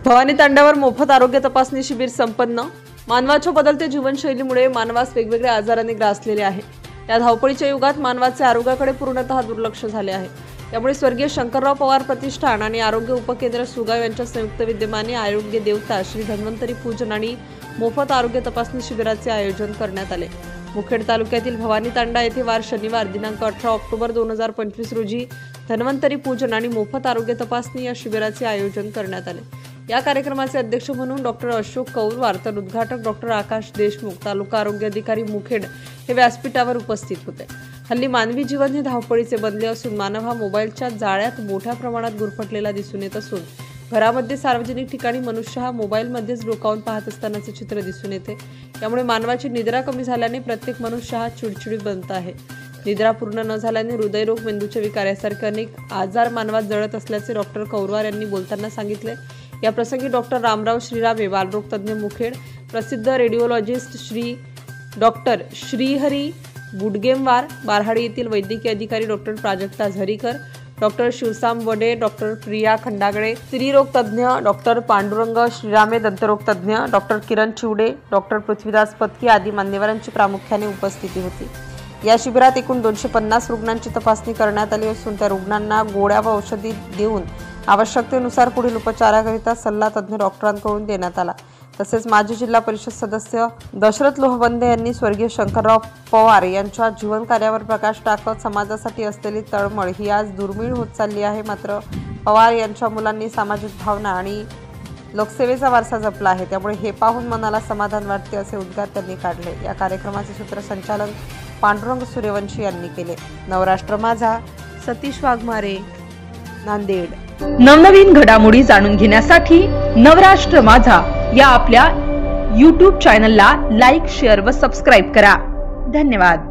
भवानी तांड्यावर मोफत आरोग्य तपासणी शिबिर संपन्न। मानवाच्या बदलत्या जीवनशैलीमुळे मानवास वेगवेगळ्या आजारांनी ग्रासलेले आहे। या धावपळीच्या युगात मानवाचे आरोग्याकडे पूर्णतः दुर्लक्ष झाले आहे। त्यामुळे स्वर्गीय शंकरराव पवार प्रतिष्ठान आणि आरोग्य उपकेंद्र सुगाव यांच्या संयुक्त विद्यमाने आरोग्य देवता श्री धन्वंतरी पूजन आणि मोफत आरोग्य तपासणी शिबिराचे आयोजन करण्यात आले। मुखेड तालुक्यातील भवानी तांडा येथे वार शनिवार दिनांक 18 ऑक्टोबर 2025 रोजी धन्वंतरी पूजन आणि मोफत आरोग्य तपासणी या शिबिराचे आयोजन करण्यात आले। या कार्यक्रमाचे अध्यक्ष म्हणून डॉक्टर अशोक कौरवार तर उद्घाटक डॉक्टर आकाश देशमुख तालुका आरोग्य अधिकारी मुखेड हे व्यासपीठावर उपस्थित होते। हल्ली मानवी जीवन हे धावपळीचे बनले असून मानव हा मोबाईलच्या जाळ्यात मोठ्या प्रमाणात गुरफटलेला दिसून येत असून घरामध्ये सार्वजनिक ठिकाणी मनुष्य हा मोबाईलमध्येच डोकावून पाहत असतानाचे चित्र दिसून येते। यामुळे मानवाची निद्रा कमी झाल्याने प्रत्येक मनुष्य हा चिडचिडीत बनत आहे। निद्रा पूर्ण न झाल्याने हृदयरोग मेंदूचे विकार यासारखे अनेक आजार मानवात जळत असल्याचे डॉक्टर कौरवार यांनी बोलताना सांगितले। या प्रसंगी डॉक्टर रामराव श्रीरामे बालरोग तज्ञ मुखेड, प्रसिद्ध रेडिओलॉजिस्ट डॉक्टर श्रीहरी बुडगेमवार बारहाडी येथील वैद्यकीय अधिकारी डॉक्टर प्राजक्ता झरीकर, डॉक्टर शिवसाम वडे, डॉक्टर प्रिया खंडागळे स्त्रीरोग तज्ञ, डॉक्टर पांडुरंग श्रीरामे दंतरोग तज्ञ, डॉक्टर किरण चिवडे, डॉक्टर पृथ्वीदास पत्की आदी मान्यवरांची प्रामुख्याने उपस्थिती होती। या शिबिरात एकूण 250 रुग्णांची तपासणी करण्यात आली असून त्या रुग्णांना गोळ्या व औषधी देऊन आवश्यकतेनुसार पुढील उपचाराकरिता सल्ला तज्ञ डॉक्टरांकडून देण्यात आला। तसेच माजी जिल्हा परिषद सदस्य दशरथ लोहबंदे यांनी स्वर्गीय शंकरराव पवार यांच्या जीवन कार्यावर प्रकाश टाकत समाजासाठी असलेली तळमळ ही आज दुर्मिळ होत चालली आहे। मात्र पवार यांच्या मुलांनी सामाजिक भावना आणि लोकसेवेचा वारसा जपला आहे, त्यामुळे हे पाहून मनाला समाधान वाटते असे उद्गार त्यांनी काढले। या कार्यक्रमाचे सूत्रसंचालन पांडुरंग सूर्यवंशी यांनी केले। नवराष्ट्र माझा, सतीश वाघमारे, नांदेड। नवनवीन घडामोडी जाणून घेण्यासाठी नवराष्ट्र माझा या आपल्या YouTube चॅनलला लाईक, शेअर व सबस्क्राईब करा। धन्यवाद।